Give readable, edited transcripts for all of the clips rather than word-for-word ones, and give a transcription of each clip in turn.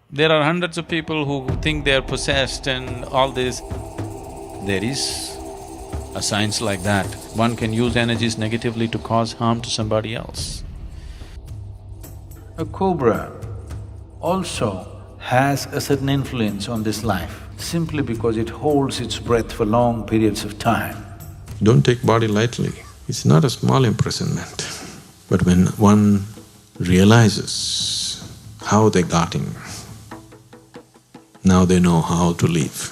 There are hundreds of people who think they are possessed and all this. There is a science like that. One can use energies negatively to cause harm to somebody else. A cobra also has a certain influence on this life simply because it holds its breath for long periods of time. Don't take body lightly. It's not a small imprisonment. But when one realizes how they got in, now they know how to live.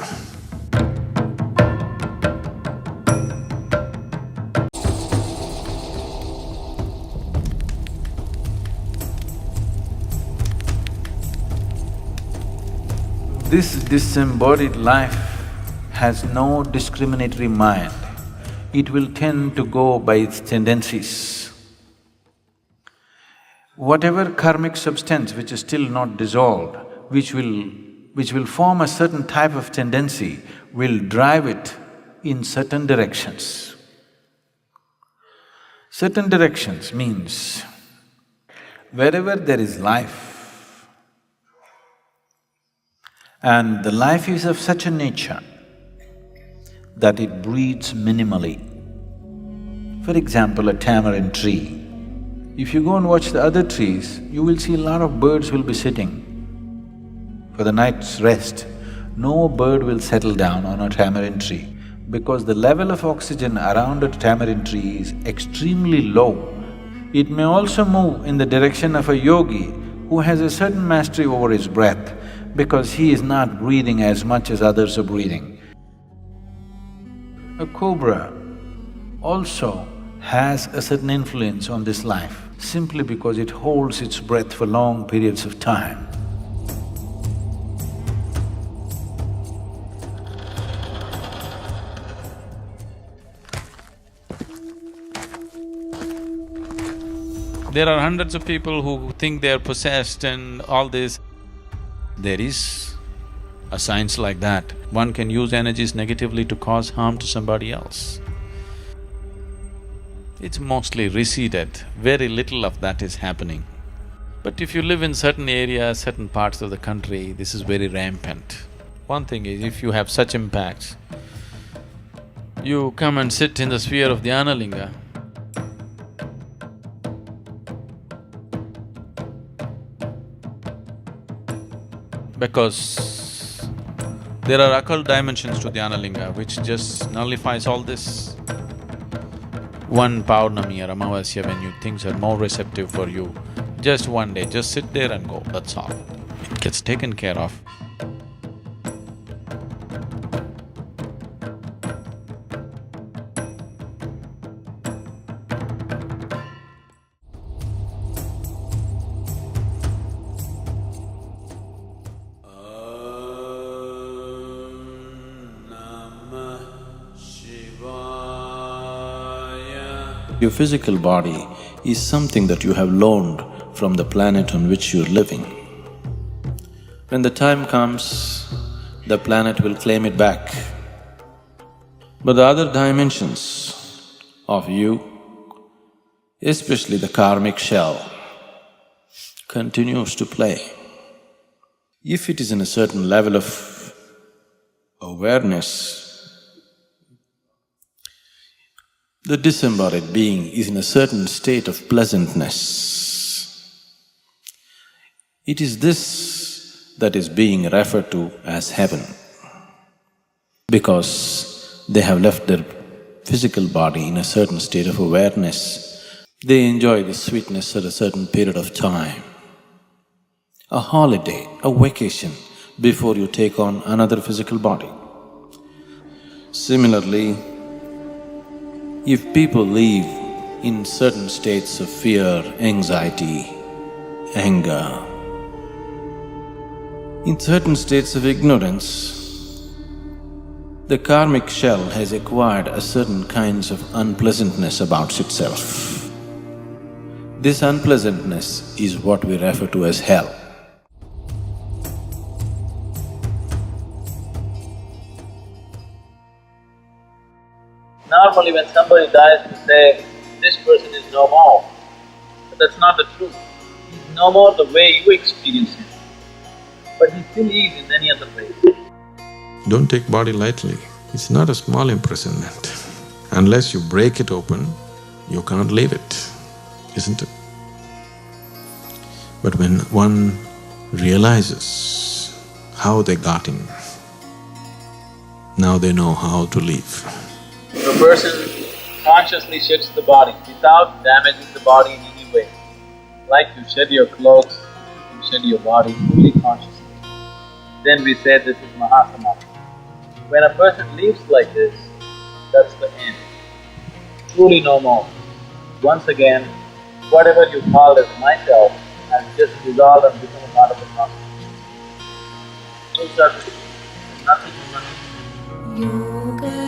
This disembodied life has no discriminatory mind. It will tend to go by its tendencies. Whatever karmic substance which is still not dissolved, which will form a certain type of tendency, will drive it in certain directions. Certain directions means wherever there is life, and the life is of such a nature that it breeds minimally. For example, a tamarind tree. If you go and watch the other trees, you will see a lot of birds will be sitting for the night's rest. No bird will settle down on a tamarind tree because the level of oxygen around a tamarind tree is extremely low. It may also move in the direction of a yogi who has a certain mastery over his breath because he is not breathing as much as others are breathing. A cobra also has a certain influence on this life simply because it holds its breath for long periods of time. There are hundreds of people who think they are possessed and all this. There is a science like that. One can use energies negatively to cause harm to somebody else. It's mostly receded, very little of that is happening. But if you live in certain areas, certain parts of the country, this is very rampant. One thing is, if you have such impacts, you come and sit in the sphere of Dhyanalinga, because there are occult dimensions to Dhyanalinga which just nullifies all this. One Paurnami or Amavasya, when things are more receptive for you, just one day, just sit there and go, that's all. It gets taken care of. Your physical body is something that you have loaned from the planet on which you're living. When the time comes, the planet will claim it back. But the other dimensions of you, especially the karmic shell, continues to play. If it is in a certain level of awareness, the disembodied being is in a certain state of pleasantness. It is this that is being referred to as heaven, because they have left their physical body in a certain state of awareness. They enjoy the sweetness at a certain period of time. A holiday, a vacation, before you take on another physical body. Similarly, if people live in certain states of fear, anxiety, anger, in certain states of ignorance, the karmic shell has acquired a certain kinds of unpleasantness about itself. This unpleasantness is what we refer to as hell. Normally when somebody dies, we say, this person is no more. But that's not the truth. He's no more the way you experience him. But but he still is in any other way. Don't take body lightly. It's not a small imprisonment. Unless you break it open, you can't leave it, isn't it? But when one realizes how they got in, now they know how to leave. If a person consciously sheds the body without damaging the body in any way, like you shed your clothes, you shed your body fully consciously, then we say this is Mahasamadhi. When a person lives like this, that's the end. Truly no more. Once again, whatever you call as myself has just dissolved and become a part of the consciousness. Full circle. Nothing. Yoga